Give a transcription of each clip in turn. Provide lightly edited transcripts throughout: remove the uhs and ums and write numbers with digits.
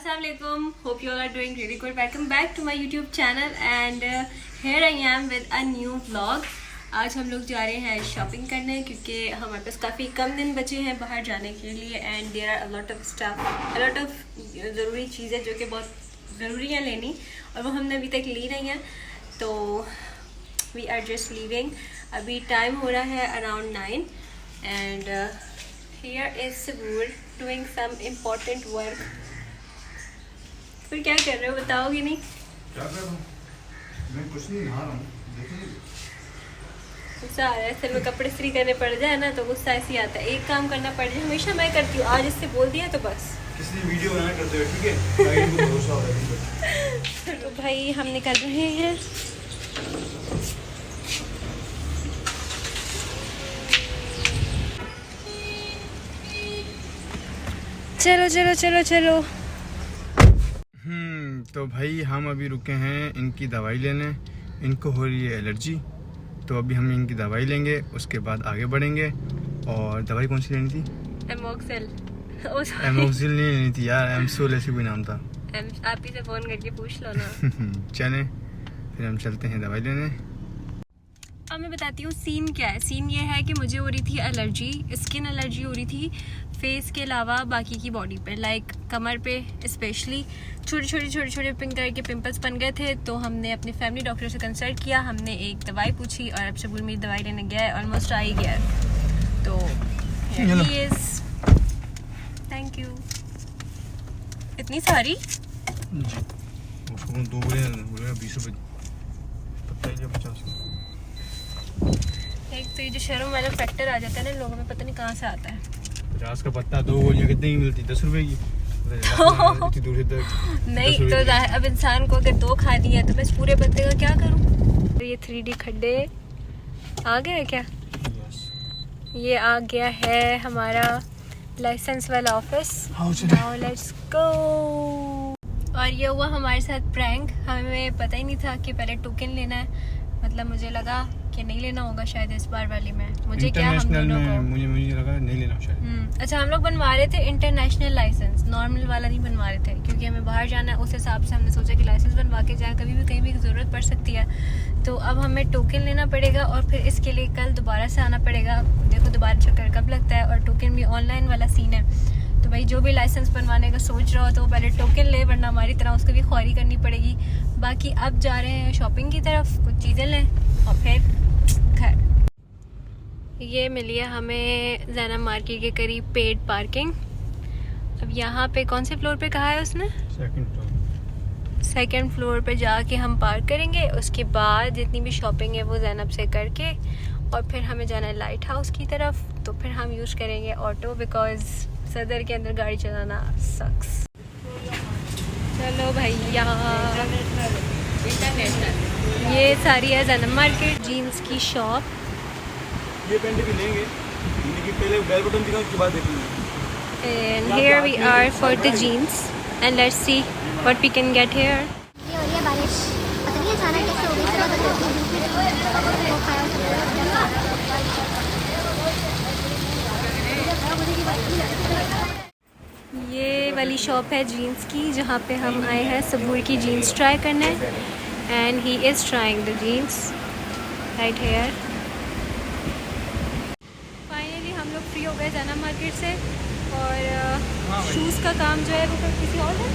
Assalamualaikum. Hope you all are doing really good. Welcome back to my YouTube channel and here I am with a new vlog. आज हम लोग जा रहे हैं shopping करने क्योंकि हमारे पास काफ़ी कम दिन बचे हैं बाहर जाने के लिए and there are a lot of stuff, a lot of ज़रूरी चीज़ें जो कि बहुत ज़रूरी हैं लेनी और वो हमने अभी तक ली नहीं है, तो वी आर जस्ट लीविंग. अभी टाइम हो रहा है around 9 and here is Sabur doing some important work. फिर क्या कर रहे हो बताओगे नहीं? क्या कर रहा हूँ? मैं कुछ नहीं, नहा रहा हूँ. देखिए गुस्सा आ रहा है. सिर में कपड़े इस्त्री करने पड़ जाए ना तो गुस्सा ऐसे ही आता है. एक काम करना पड़ जाए हमेशा मैं करती हूँ, आज इससे बोल दिया तो बस. किसी ने वीडियो बनाना करते हुए, ठीक है? भाई इनको भरोसा हो रहा है. तो भाई हम निकल रहे हैं. चलो चलो चलो चलो. तो भाई हम अभी रुके हैं इनकी दवाई लेने. इनको हो रही है एलर्जी, तो अभी हम इनकी दवाई लेंगे, उसके बाद आगे बढ़ेंगे. और दवाई कौन सी लेनी थी? एमोक्सिल. एमोक्सिल नहीं लेनी थी यार, एमसोल ऐसी कोई नाम था. आप ही से फोन करके पूछ लो ना. चलें फिर हम चलते हैं दवाई लेने. अब मैं बताती हूँ सीन क्या है. सीन ये है कि मुझे हो रही थी एलर्जी, स्किन एलर्जी हो रही थी फेस के अलावा बाकी की बॉडी पे, लाइक कमर पे स्पेशली छोटे छोटे पिंक कलर के पिंपल्स बन गए थे. तो हमने अपने फैमिली डॉक्टर से कंसल्ट किया, हमने एक दवाई पूछी और अब सबूर मेरी दवाई लेने गया है. ऑलमोस्ट आ ही गया है. तो ही इज. Thank you. इतनी सारी जी. उसको 2 बोले 20 रुपये पत्ता ही 50. एक तो ये जो शर्म वाला फैक्टर आ जाता है ना लोगों में, पता नहीं कहाँ से आता है. 50 का पत्ता 2 गोलियाँ कितने की मिलती? 10 रुपए की. इतनी दूर से नहीं तो अब इंसान को अगर 2 खा दी है तो मैं इस पूरे पत्ते का क्या करूं? तो ये 3D खड्डे आ गया है क्या? ये आ गया है हमारा लाइसेंस वाला ऑफिस. Now let's go. और ये हुआ हमारे साथ प्रैंक. हमें पता ही नहीं था कि पहले टोकन लेना है. मतलब मुझे लगा कि नहीं लेना होगा शायद इस बार वाली में. मुझे क्या हम दोनों को मुझे लगा नहीं लेना शायद. अच्छा हम लोग बनवा रहे थे इंटरनेशनल लाइसेंस, नॉर्मल वाला नहीं बनवा रहे थे क्योंकि हमें बाहर जाना है. उस हिसाब से हमने सोचा कि लाइसेंस बनवा के जाए, कभी भी कहीं भी ज़रूरत पड़ सकती है. तो अब हमें टोकन लेना पड़ेगा और फिर इसके लिए कल दोबारा से आना पड़ेगा. देखो दोबारा चक्कर कब लगता है. और टोकन भी ऑनलाइन वाला सीन है. तो भाई जो भी लाइसेंस बनवाने का सोच रहा हो तो पहले टोकन ले, वरना हमारी तरह उसको भी ख्वारी करनी पड़ेगी. बाकी अब जा रहे हैं शॉपिंग की तरफ, कुछ चीज़ें लें और फिर घर. ये मिली है हमें ज़ैनब मार्केट के करीब पेड पार्किंग. अब यहाँ पे कौन से फ्लोर पे कहा है उसने? सेकंड फ्लोर पे जाके हम पार्क करेंगे. उसके बाद जितनी भी शॉपिंग है वो ज़ैनब से करके और फिर हमें जाना है लाइट हाउस की तरफ. तो फिर हम यूज़ करेंगे ऑटो बिकॉज सदर के अंदर गाड़ी चलाना सक्स. चलो भैया. ये सारी है ज़ैनब मार्केट जीन्स की शॉप. ये पैंट भी लेंगे लेकिन पहले बेल बटन दिखाओ, उसके बाद देखेंगे. And here we are for the jeans and let's see what we can get here. ये हो रही है बारिश, पता नहीं अचानक कैसे हो गई. ये वाली शॉप है जीन्स की जहाँ पे हम आए हैं सबूर की जीन्स ट्राई करने. And he is trying the jeans right here. Finally हम लोग फ्री हो गए ज़ैनब मार्केट से और शूज़ का काम जो है वो फिर किसी और है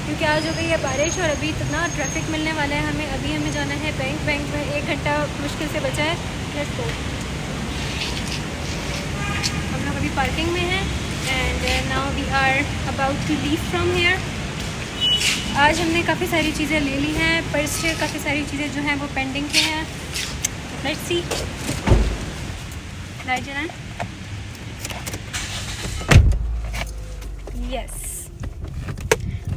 क्योंकि आज हो गई है बारिश और अभी इतना ट्रैफिक मिलने वाला है हमें. अभी हमें जाना है बैंक में 1 घंटा मुश्किल से बचा है. Let's go. हम लोग अभी पार्किंग में हैं and now we are about to leave from here. आज हमने काफ़ी सारी चीज़ें ले ली हैं पर इससे काफ़ी सारी चीज़ें जो हैं वो पेंडिंग के हैं. Let's see. लाइट जलाएं. यस.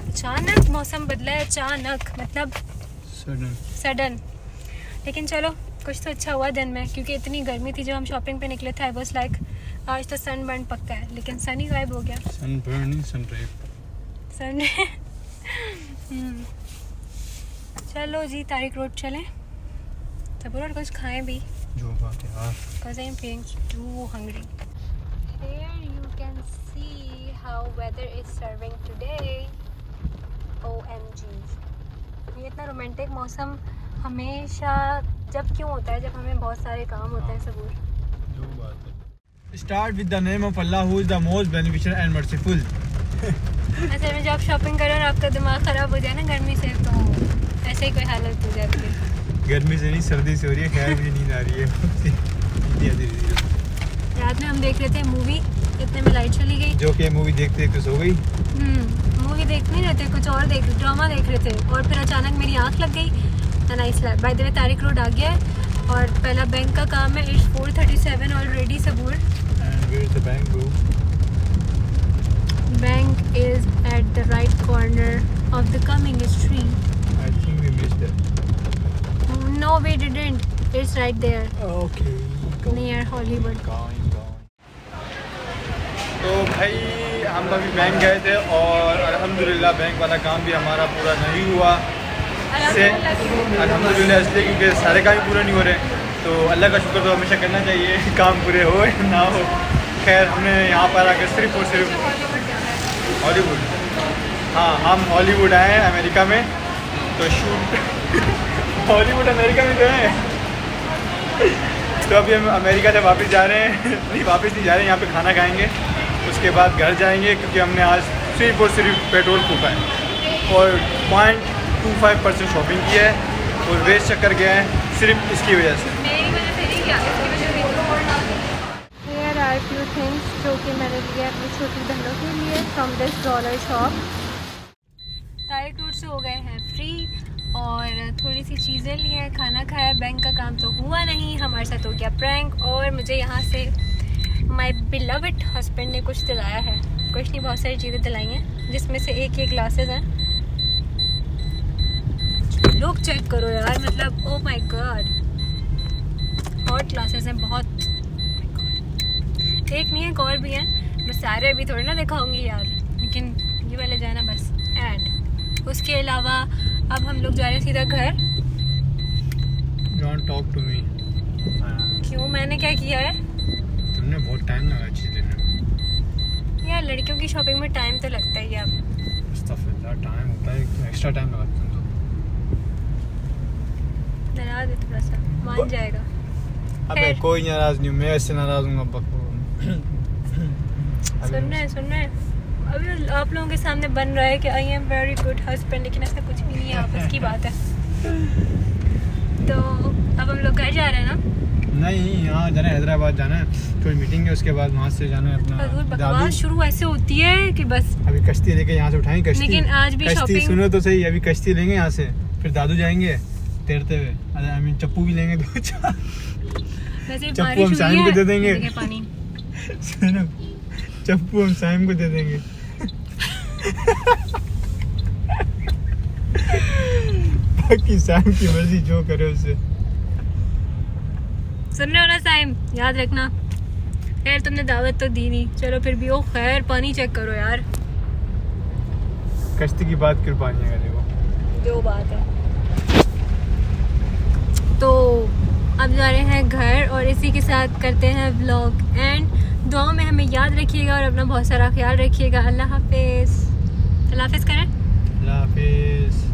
अचानक मौसम बदला है, अचानक मतलब सडन. लेकिन चलो कुछ तो अच्छा हुआ दिन में क्योंकि इतनी गर्मी थी जब हम शॉपिंग पे निकले थे. आई वाज लाइक आज तो सन बर्न पक्का है, लेकिन सन ही गायब हो गया. सन बर्न नहीं, सन रेप. चलो जी तारिक रोड चलें तब और कुछ खाएं भी. जो बात है यार. Because I am feeling too hungry. Here you can see how weather is serving today. OMG, ये इतना रोमांटिक मौसम हमेशा जब क्यों होता है, जब हमें बहुत सारे काम होते हैं सबूर। जो बात है। Start with the name of Allah who is the most beneficial and merciful. असल में जब आप शॉपिंग करो और आपका दिमाग ख़राब हो जाए ना गर्मी से, तो ऐसे ही कोई हालत हो जाती है। गर्मी से नहीं, सर्दी से हो रही है। खैर मुझे नींद आ रही है। रात में हम देख रहे थे मूवी, इतने में लाइट चली गई। जो कि मूवी देखते देखते सो गई। मूवी देख नहीं रहे थे, कुछ और ड्रामा देख रहे थे, और फिर अचानक मेरी आँख लग गई। And I slap. By the way Tariq road आ गया है और पहला बैंक का काम है। It's 4:37 already Saboor. And where is the bank bro? Bank is at the right corner of the coming street. I think we missed it. No we didn't, it's right there okay, near Hollywood. तो भाई हम अभी bank गए थे और अल्हम्दुलिल्लाह bank वाला काम भी हमारा पूरा नहीं हुआ। अल्हम्दुलिल्लाह इसलिए क्योंकि सारे काम पूरे नहीं हो रहे, तो अल्लाह का शुक्र तो हमेशा करना चाहिए, काम पूरे हो ना हो। खैर हमने यहाँ पर आकर सिर्फ और सिर्फ हॉलीवुड, हाँ हम हॉलीवुड आए हैं अमेरिका में, तो शूट हॉलीवुड अमेरिका में गए हैं। तो अभी हम अमेरिका से वापस जा रहे हैं। नहीं वापस नहीं जा रहे हैं, यहाँ पे खाना खाएंगे, उसके बाद घर जाएंगे, क्योंकि हमने आज सिर्फ और सिर्फ पेट्रोल फूका है और 0.25% शॉपिंग की है और वेस्ट चक्कर गया है सिर्फ इसकी वजह से। मेरी वजह से नहीं किया, इसकी वजह से। Here are few things जो कि मैंने लिया अपनी छोटी बहनों के लिए from this dollar shop. Tariq road से हो गए हैं फ्री और थोड़ी सी चीज़ें ली हैं, खाना खाया। बैंक का काम तो हुआ नहीं, हमारे साथ हो गया प्रैंक, और मुझे यहाँ से माय बिलवड हस्बैंड ने कुछ दिलाया है। कुछ नहीं, बहुत सारी चीज़ें दिलाई हैं, जिसमें से एक ये ग्लासेस हैं। लोग चेक करो यार, मतलब oh my God, hot glasses हैं बहुत। एक नहीं है, एक और भी हैं, मैं सारे अभी थोड़ी ना दिखाऊंगी यार, लेकिन ये वाले जाए ना बस। एंड उसके अलावा अब हम लोग जा रहे हैं सीधा घर। Don't talk to me. क्यों, मैंने क्या किया है? तुमने बहुत टाइम लगा चीज़ देने। यार लड़कियों की शॉपिंग में टाइम तो लगता ही है। अब टाइम होता है, एक्स्ट्रा टाइम लगाते तुम तो। नाराज है थोड़ा सा, मान जाएगा। अबे कोई नाराज नहीं, मैं इससे नाराज हूँ। सुन रहे हैं अभी आप लोगों के सामने बन रहा है कि I am very good husband, लेकिन ऐसा कुछ भी नहीं है, आपस की बात है। तो अब हम लोग घर जा रहे हैं ना? नहीं, यहाँ जाना है, हैदराबाद जाना है, कोई मीटिंग है, उसके बाद वहाँ से जाना है अपना। बकवास शुरू ऐसे होती है कि बस अभी कश्ती लेके यहाँ से उठाएंगे कश्ती। लेकिन आज भी कश्ती शॉपिंग सुनो तो सही, अभी कश्ती लेंगे यहाँ से, फिर दादू जाएंगे तैरते हुए। अरे आई मीन चप्पू भी लेंगे 2-4। वैसे चप्पू बारिश हम हुई साइम है, को दे देंगे। पानी सुनो, चप्पू हम साइम को दे देंगे। बाकी साइम की मर्जी, जो करे उससे। सुन रहे हो ना साइम, याद रखना। खैर तुमने दावत तो दी नहीं, चलो फिर भी ओ खैर पानी चेक करो यार। कश्ती की बात क्यों पानी का, देखो जो बात है। तो अब जा रहे हैं घर और इसी के साथ करते हैं व्लॉग एंड। दुआओं में हमें याद रखिएगा और अपना बहुत सारा ख्याल रखिएगा। अल्लाह हाफिज़। अल्लाह हाफिज़ करें। अल्लाह हाफिज़।